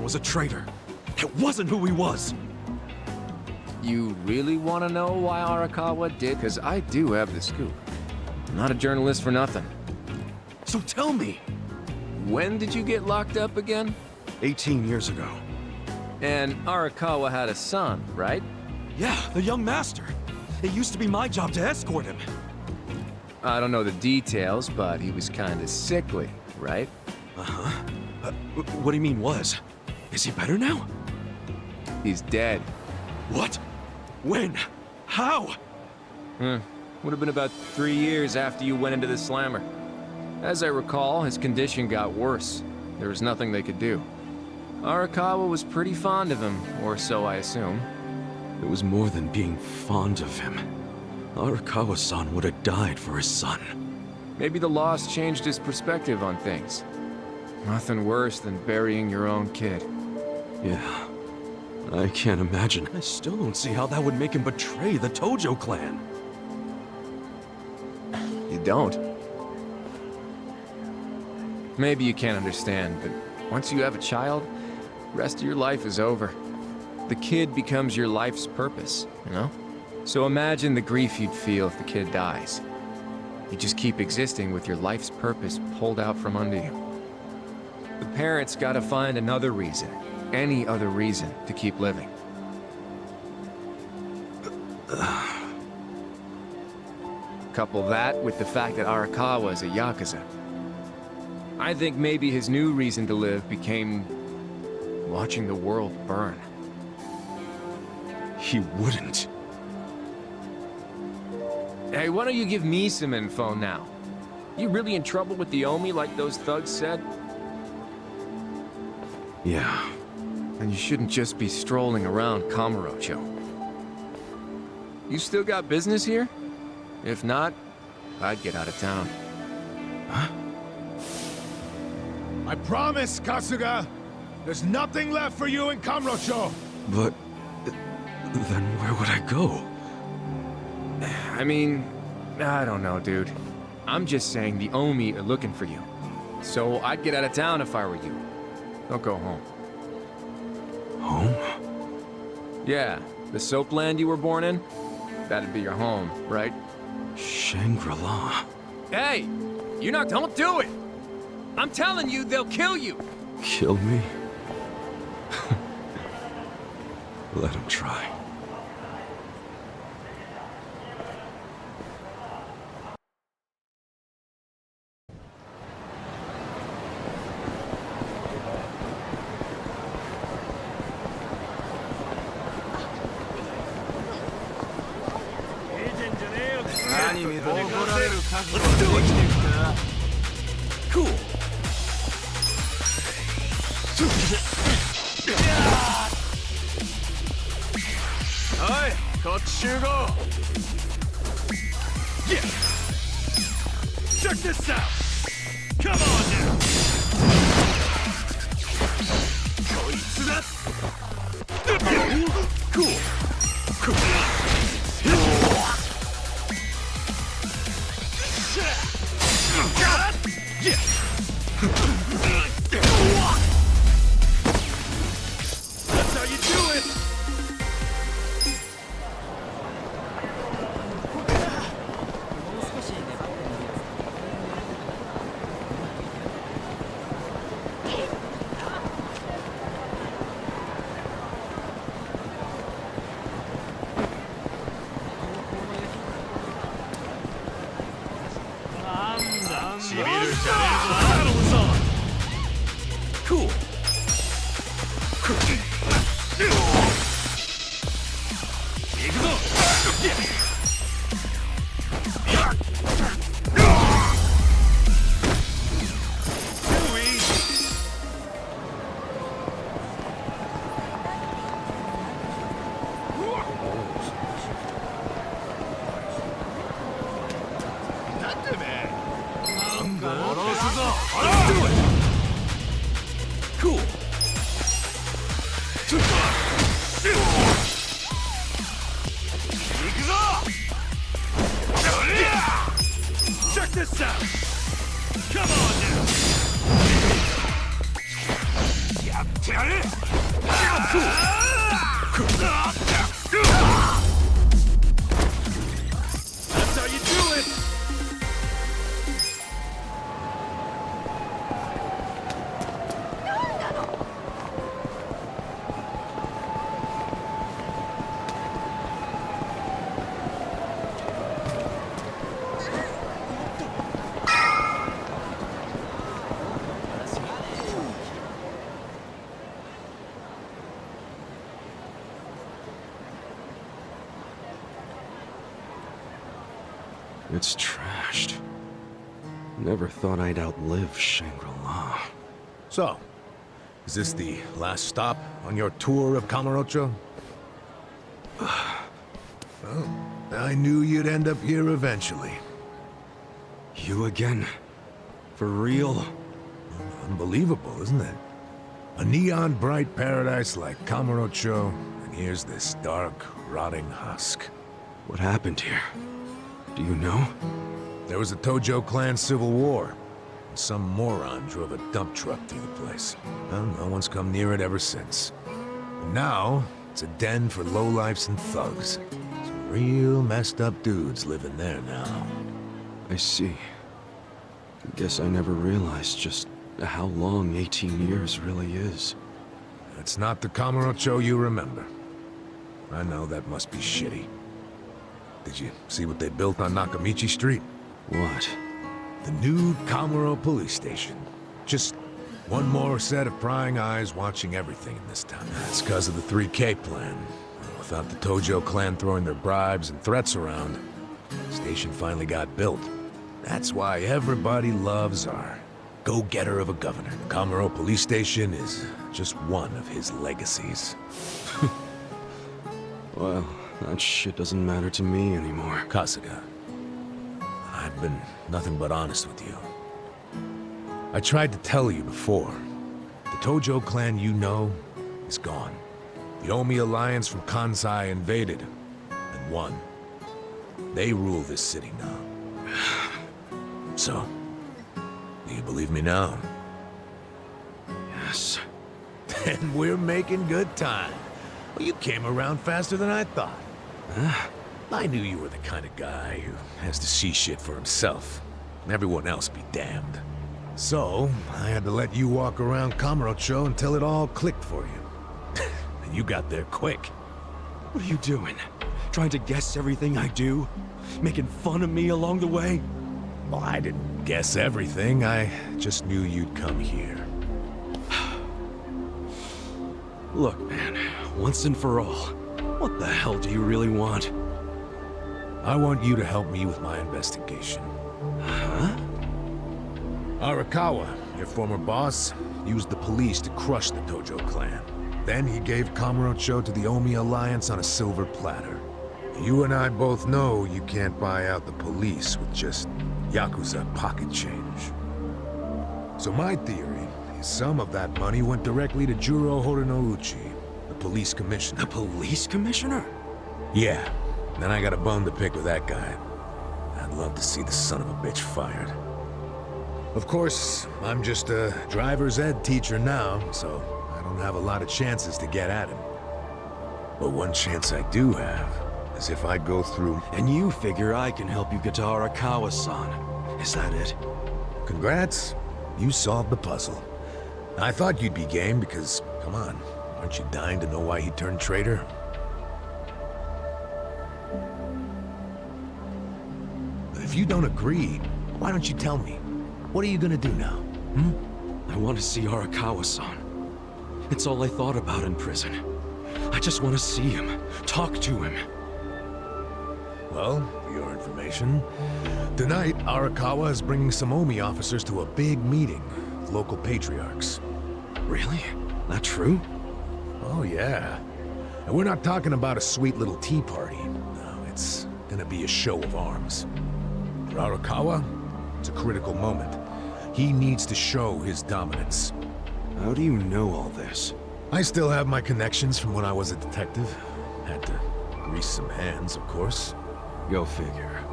was a traitor. It wasn't who he was. You really want to know why Arakawa did? Because I do have the scoop. I'm not a journalist for nothing. So tell me. When did you get locked up again? 18 years ago. And Arakawa had a son, right? Yeah, the young master. It used to be my job to escort him. I don't know the details, but he was kind of sickly, right? Uh-huh. What do you mean was? Is he better now? He's dead. What? When? How? Would have been about 3 years after you went into the slammer. As I recall, his condition got worse. There was nothing they could do. Arakawa was pretty fond of him, or so I assume. It was more than being fond of him. Arakawa-san would have died for his son. Maybe the loss changed his perspective on things. Nothing worse than burying your own kid. Yeah. I can't imagine. I still don't see how that would make him betray the Tojo clan. You don't? Maybe you can't understand, but once you have a child, the rest of your life is over. The kid becomes your life's purpose, you know? So imagine the grief you'd feel if the kid dies. You just keep existing with your life's purpose pulled out from under you. The parents gotta find another reason, any other reason, to keep living. Couple that with the fact that Arakawa is a Yakuza. I think maybe his new reason to live became watching the world burn. He wouldn't. Hey, why don't you give me some info now? You really in trouble with the Omi like those thugs said? Yeah. And you shouldn't just be strolling around Kamurocho. You still got business here? If not, I'd get out of town. Huh? I promise, Kasuga! There's nothing left for you in Kamurocho! But... then where would I go? I mean, I don't know, dude. I'm just saying the Omi are looking for you. So I'd get out of town if I were you. Don't go home. Home? Yeah, the soap land you were born in? That'd be your home, right? Shangri-La. Hey! Don't do it! I'm telling you, they'll kill you! Kill me? Let him try. Let's do it! Cool! Hey, Kotsugo! Yeah! Check this out! Come on now! Cool! Yeah! That's how you do it! Battle is on! Cool! Let's do it! Cool! Check this out! Come on now! That's how you do it! It's trashed. Never thought I'd outlive Shangri-La. So, is this the last stop on your tour of Kamurocho? Well, I knew you'd end up here eventually. You again? For real? Unbelievable, isn't it? A neon-bright paradise like Kamurocho, and here's this dark, rotting husk. What happened here? Do you know? There was a Tojo clan civil war. And some moron drove a dump truck through the place. Well, no one's come near it ever since. And now, it's a den for lowlifes and thugs. Some real messed up dudes living there now. I see. Guess I never realized just how long 18 years really is. It's not the Kamurocho you remember. I know that must be shitty. Did you see what they built on Nakamichi Street? What? The new Kamuro police station. Just one more set of prying eyes watching everything in this town. That's because of the 3K plan. Without the Tojo clan throwing their bribes and threats around, the station finally got built. That's why everybody loves our go-getter of a governor. The Kamuro police station is just one of his legacies. Well, that shit doesn't matter to me anymore. Kasuga, I've been nothing but honest with you. I tried to tell you before. The Tojo clan you know is gone. The Omi alliance from Kansai invaded and won. They rule this city now. So, do you believe me now? Yes. Then we're making good time. Well, you came around faster than I thought. Huh? I knew you were the kind of guy who has to see shit for himself. And everyone else be damned. So, I had to let you walk around Kamurocho until it all clicked for you. And you got there quick. What are you doing? Trying to guess everything I do? Making fun of me along the way? Well, I didn't guess everything. I just knew you'd come here. Look, man, once and for all, what the hell do you really want? I want you to help me with my investigation. Huh? Arakawa, your former boss, used the police to crush the Tojo clan. Then he gave Kamurocho to the Omi alliance on a silver platter. You and I both know you can't buy out the police with just Yakuza pocket change. So my theory is some of that money went directly to Juro Horinouchi, the police commissioner. The police commissioner? Yeah, and I got a bone to pick with that guy. I'd love to see the son of a bitch fired. Of course, I'm just a driver's ed teacher now, so I don't have a lot of chances to get at him. But one chance I do have is if I go through... And you figure I can help you get to Arakawa-san. Is that it? Congrats, you solved the puzzle. I thought you'd be game because, come on, aren't you dying to know why he turned traitor? But if you don't agree, why don't you tell me? What are you gonna do now? I want to see Arakawa-san. It's all I thought about in prison. I just want to see him, talk to him. Well, for your information, tonight Arakawa is bringing some Omi officers to a big meeting with local patriarchs. Really? That true? Oh yeah. And we're not talking about a sweet little tea party. No, it's gonna be a show of arms. For Arakawa, it's a critical moment. He needs to show his dominance. How do you know all this? I still have my connections from when I was a detective. Had to grease some hands, of course. Go figure.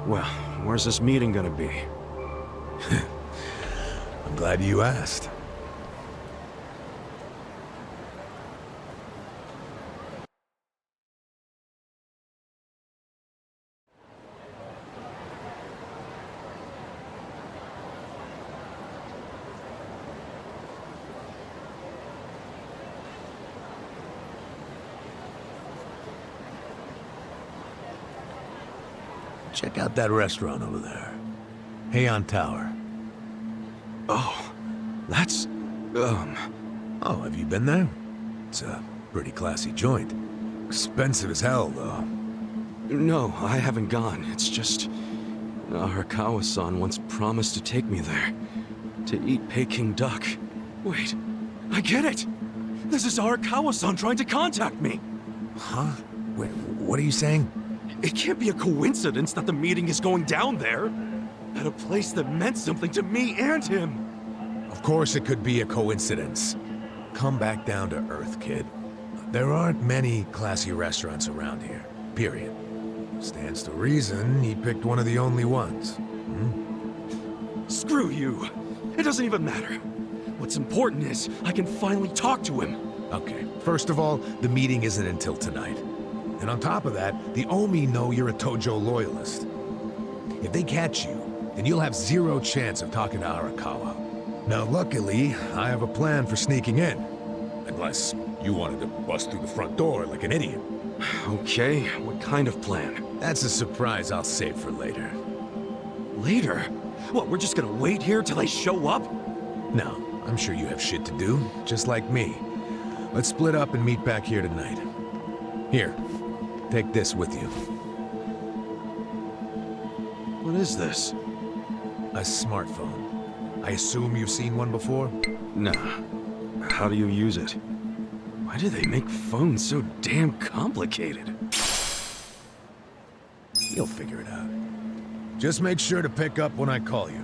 Well, where's this meeting gonna be? I'm glad you asked. Check out that restaurant over there. Heian Tower. Oh, that's... Oh, have you been there? It's a pretty classy joint. Expensive as hell, though. No, I haven't gone. It's just... Arakawa-san once promised to take me there. To eat Peking duck. Wait, I get it! This is Arakawa-san trying to contact me! Huh? Wait, what are you saying? It can't be a coincidence that the meeting is going down there. At a place that meant something to me and him. Of course it could be a coincidence. Come back down to earth, kid. There aren't many classy restaurants around here, period. Stands to reason he picked one of the only ones. Screw you. It doesn't even matter. What's important is I can finally talk to him. Okay, first of all, the meeting isn't until tonight. And on top of that, the Omi know you're a Tojo loyalist. If they catch you, then you'll have zero chance of talking to Arakawa. Now, luckily, I have a plan for sneaking in. Unless you wanted to bust through the front door like an idiot. Okay, what kind of plan? That's a surprise I'll save for later. Later? What, we're just gonna wait here till they show up? No, I'm sure you have shit to do, just like me. Let's split up and meet back here tonight. Here, take this with you. What is this? A smartphone. I assume you've seen one before? Nah. How do you use it? Why do they make phones so damn complicated? You'll figure it out. Just make sure to pick up when I call you.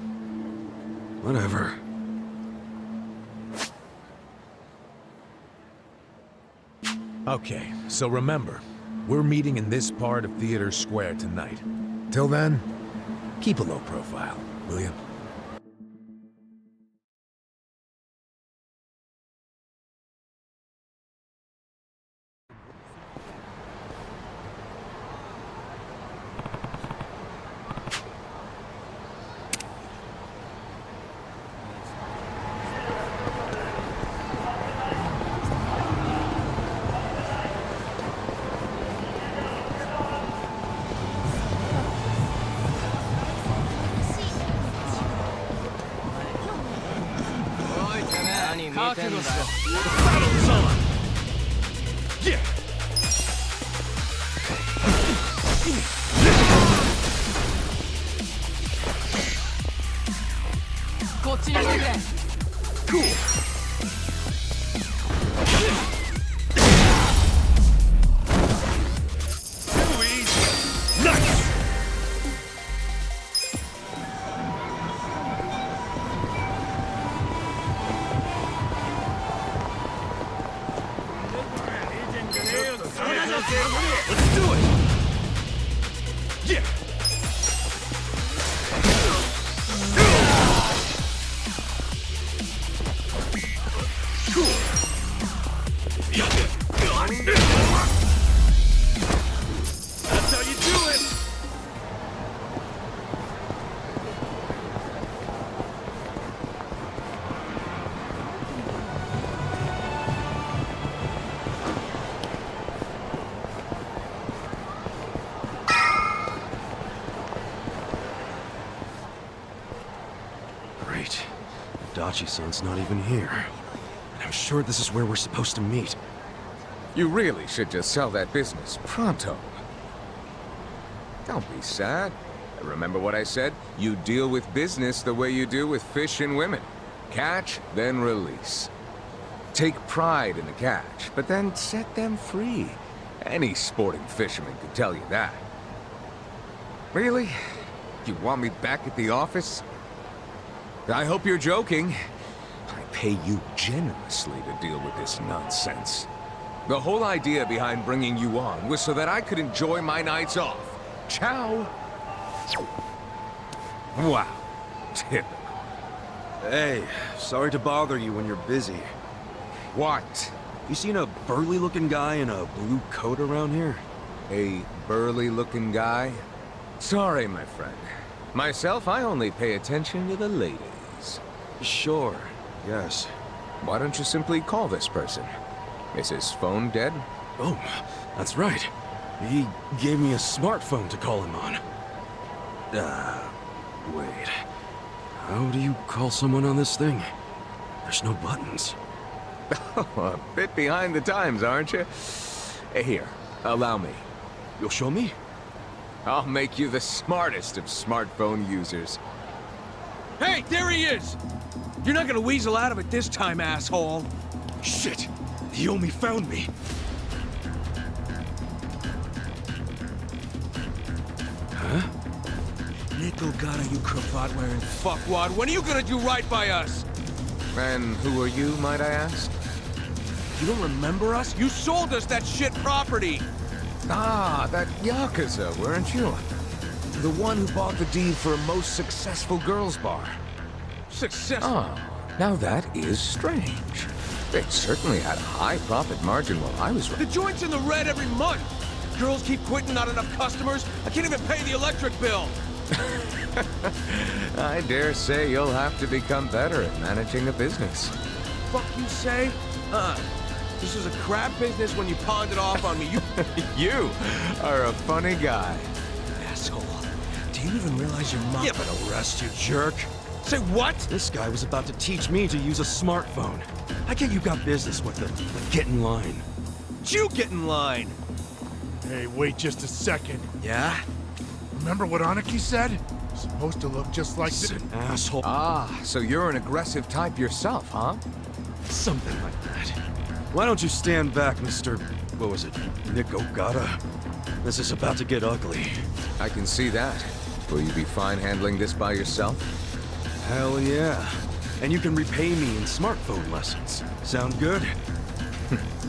Whatever. Okay, so remember, we're meeting in this part of Theater Square tonight. Till then, keep a low profile, will you? Battle's on! Yeah! Cool! Nice! Let's do it! Yeah! Cool! That's how you do it! Great. Dachi-san's not even here. And I'm sure this is where we're supposed to meet. You really should just sell that business pronto. Don't be sad. Remember what I said? You deal with business the way you do with fish and women. Catch, then release. Take pride in the catch, but then set them free. Any sporting fisherman could tell you that. Really? You want me back at the office? I hope you're joking. I pay you generously to deal with this nonsense. The whole idea behind bringing you on was so that I could enjoy my nights off. Ciao. Wow. Typical. Hey, sorry to bother you when you're busy. What? You seen a burly-looking guy in a blue coat around here? A burly-looking guy? Sorry, my friend. Myself, I only pay attention to the ladies. Sure, yes. Why don't you simply call this person? Is his phone dead? Oh, that's right. He gave me a smartphone to call him on. Wait. How do you call someone on this thing? There's no buttons. A bit behind the times, aren't you? Here, allow me. You'll show me? I'll make you the smartest of smartphone users. Hey, there he is! You're not gonna weasel out of it this time, asshole. Shit! The Yomi found me! Huh? Little Ogata, you cravat-wearing fuckwad, when are you gonna do right by us? And who are you, might I ask? You don't remember us? You sold us that shit property! Ah, that Yakuza, weren't you? The one who bought the deed for a most successful girls' bar. Successful. Oh, now that is strange. They certainly had a high profit margin while I was The running. joint's in the red every month! Girls keep quitting, not enough customers. I can't even pay the electric bill. I dare say you'll have to become better at managing a business. Fuck you say? This was a crap business when you pawned it off on me. You are a funny guy. Asshole. Do you even realize your mom... Yeah, but arrest you, jerk! Say what? This guy was about to teach me to use a smartphone. I get you got business with him, but get in line. You get in line. Hey, wait just a second. Yeah? Remember what Aniki said? Supposed to look just like This this. an asshole. Ah, so you're an aggressive type yourself, huh? Something like that. Why don't you stand back, Mr. What was it? Nick Ogata? This is about to get ugly. I can see that. Will you be fine handling this by yourself? Hell yeah. And you can repay me in smartphone lessons. Sound good?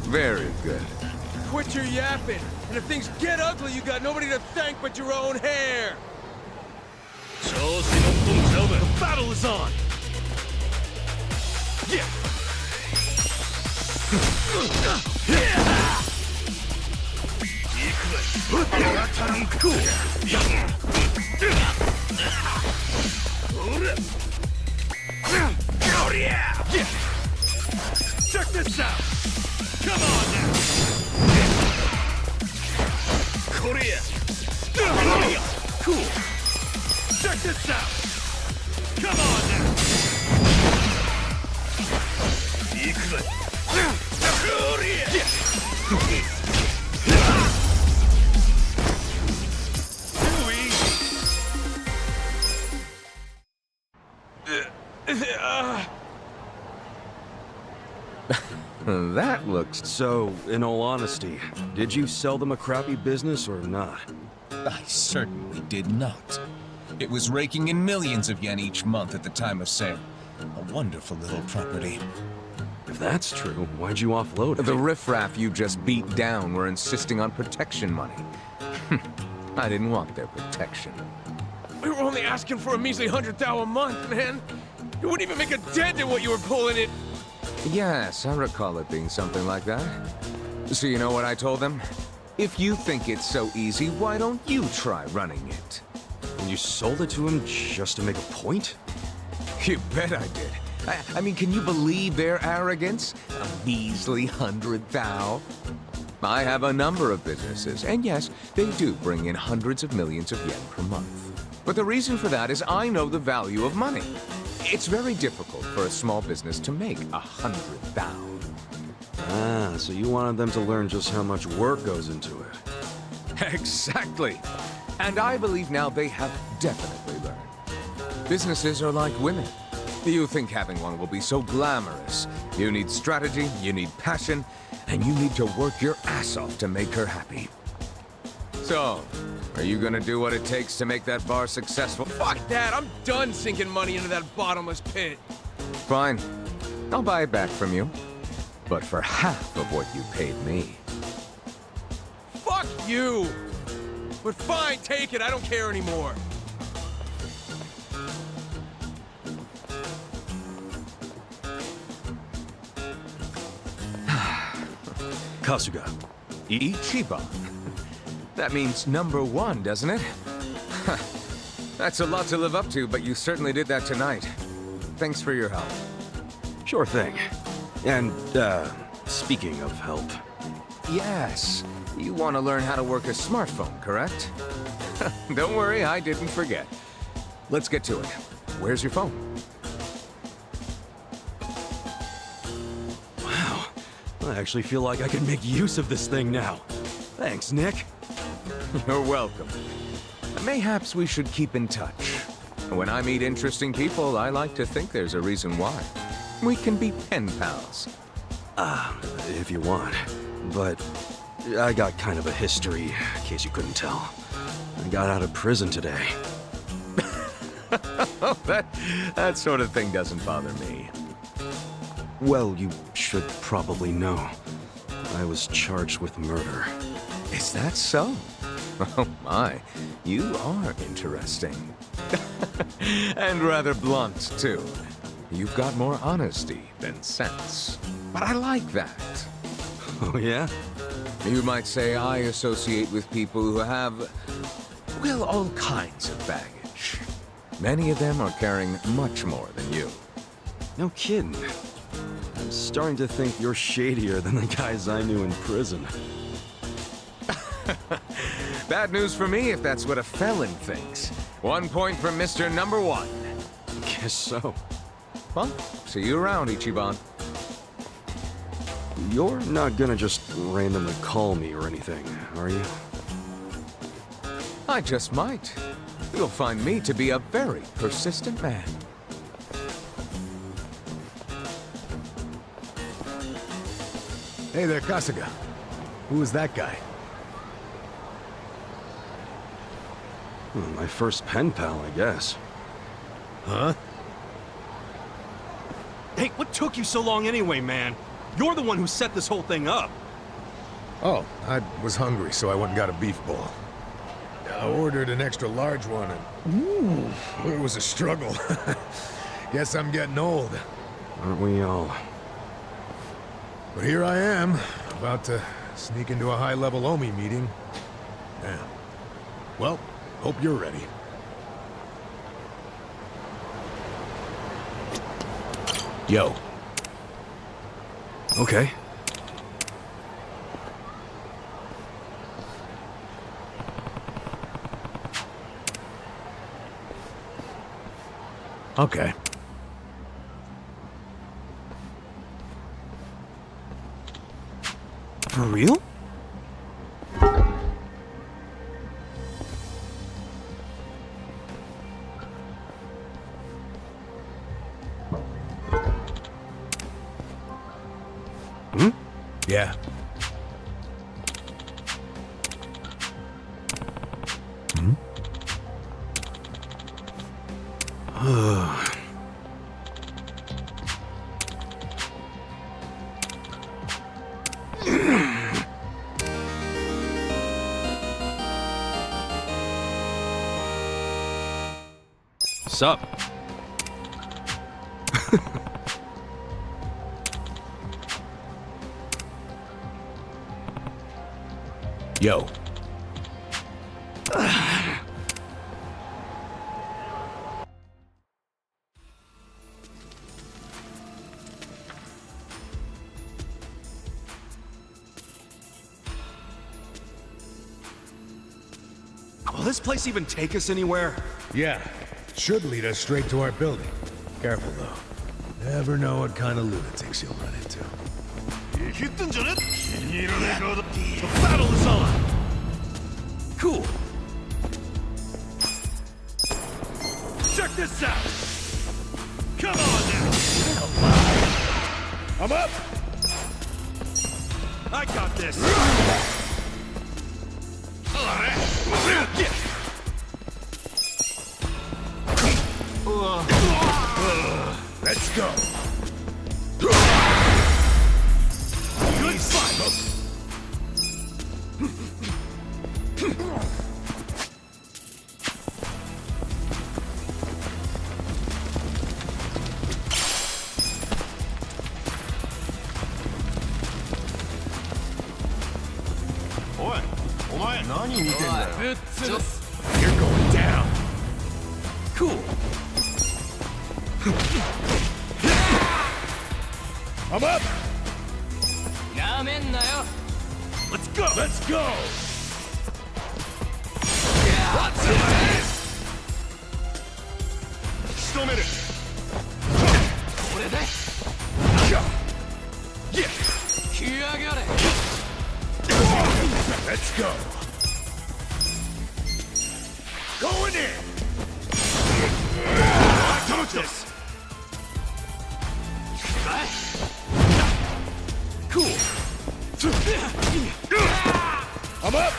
Very good. Quit your yapping. And if things get ugly, you got nobody to thank but your own hair. The battle is on! Yeah! Check this out. Come on now. Korea. Cool. Check this out. Come on now. That looks... So, in all honesty, did you sell them a crappy business or not? I certainly did not. It was raking in millions of yen each month at the time of sale. A wonderful little property. If that's true, why'd you offload it? The riffraff you just beat down were insisting on protection money. I didn't want their protection. We were only asking for a measly 100,000 a month, man. You wouldn't even make a dent in what you were pulling it. Yes, I recall it being something like that. So you know what I told them? If you think it's so easy, why don't you try running it? And you sold it to him just to make a point? You bet I did. I mean, can you believe their arrogance? A measly 100,000? I have a number of businesses, and yes, they do bring in hundreds of millions of yen per month. But the reason for that is I know the value of money. It's very difficult for a small business to make 100,000. Ah, so you wanted them to learn just how much work goes into it. Exactly. And I believe now they have definitely learned. Businesses are like women. You think having one will be so glamorous. You need strategy, you need passion, and you need to work your ass off to make her happy. So, are you gonna do what it takes to make that bar successful? Fuck that. I'm done sinking money into that bottomless pit. Fine. I'll buy it back from you. But for half of what you paid me. Fuck you. But fine, take it. I don't care anymore. Kasuga. Ichiban. That means #1, doesn't it? That's a lot to live up to, but you certainly did that tonight. Thanks for your help. Sure thing. And, speaking of help. Yes, you want to learn how to work a smartphone, correct? Don't worry, I didn't forget. Let's get to it. Where's your phone? Wow. I actually feel like I can make use of this thing now. Thanks, Nick. You're welcome. Mayhaps we should keep in touch. When I meet interesting people, I like to think there's a reason why. We can be pen pals. If you want. But I got kind of a history, in case you couldn't tell. I got out of prison today. Oh, that sort of thing doesn't bother me. Well, you should probably know. I was charged with murder. Is that so? Oh my, you are interesting. And rather blunt, too. You've got more honesty than sense. But I like that. Oh, yeah? You might say I associate with people who have, well, all kinds of baggage. Many of them are carrying much more than you. No kidding. I'm starting to think you're shadier than the guys I knew in prison. Bad news for me if that's what a felon thinks. 1 point from Mr. Number 1. Guess so. Well, see you around, Ichiban. You're not gonna just randomly call me or anything, are you? I just might. You'll find me to be a very persistent man. Hey there, Kasuga. Who is that guy? Well, my first pen pal, I guess. Huh? Hey, what took you so long anyway, man? You're the one who set this whole thing up. Oh, I was hungry, so I went and got a beef bowl. I ordered an extra large one, and it was a struggle. Guess I'm getting old. Aren't we all? But here I am, about to sneak into a high-level Omi meeting. Yeah. Well, hope you're ready. Yo. Okay. Okay. For real? Yeah. Sup? Yo. Will this place even take us anywhere? Yeah. Should lead us straight to our building. Careful, though. Never know what kind of lunatics you'll run into. The battle is on! Cool. Check this out! Come on now! I'm up! I got this! Let's go! Good fight! You're going down! Cool. I'm up! Let's go! Let's go! Let's go. Going in. Come with this. Cool. I'm up.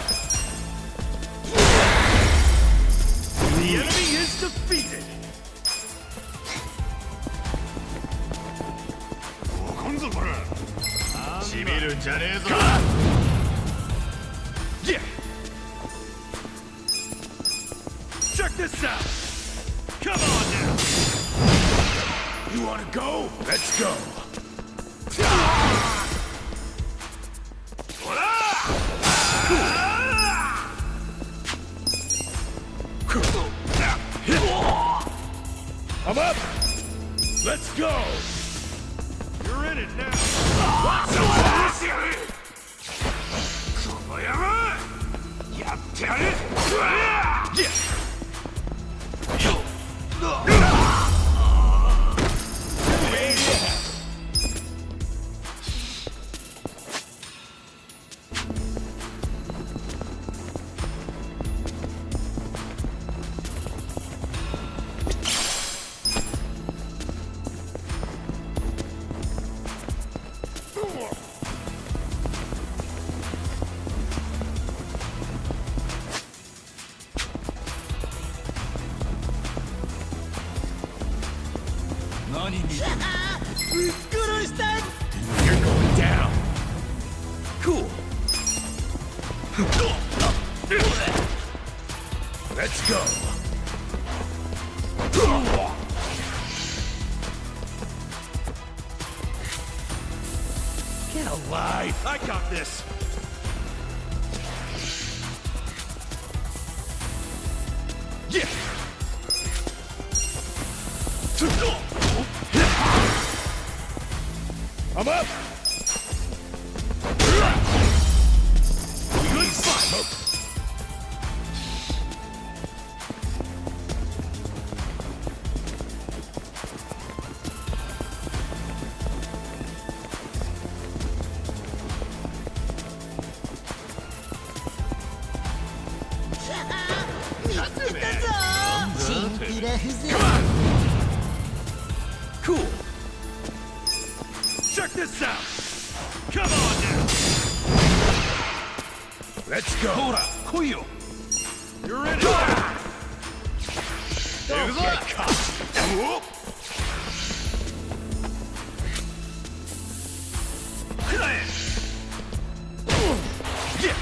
The enemy is defeated. Yeah. Check this out. Come on now. You wanna go? Let's go. I'm up. Let's go. You're in it now. Yeah. You're going down. Cool. Let's go. Get alive. I got this. Yeah. I'm up. Good fight. Cool. Check this out. Come on now. Let's go. You're in it now. Don't get caught. Yeah.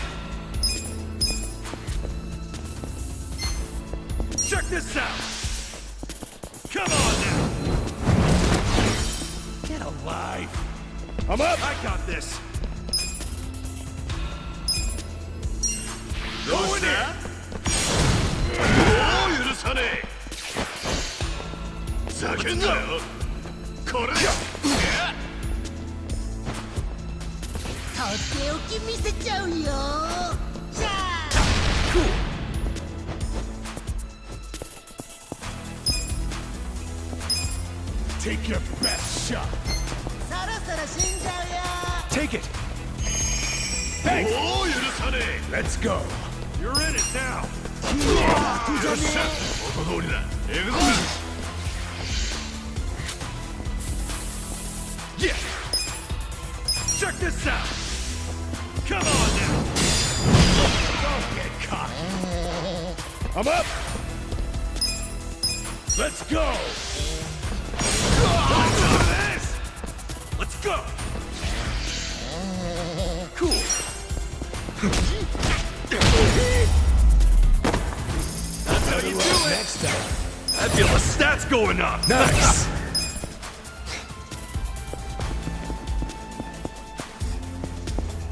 Check this out. Come on now. Get alive. I'm up. I got this. Going in. Cool. Take your best shot. Take it. Thanks. Let's go. You're in it now. Yeah. Check this out. Come on now. Don't get caught. I'm up. Let's go. Let's go. Cool. That's how you do it. Next time. I feel the stats going up. Nice.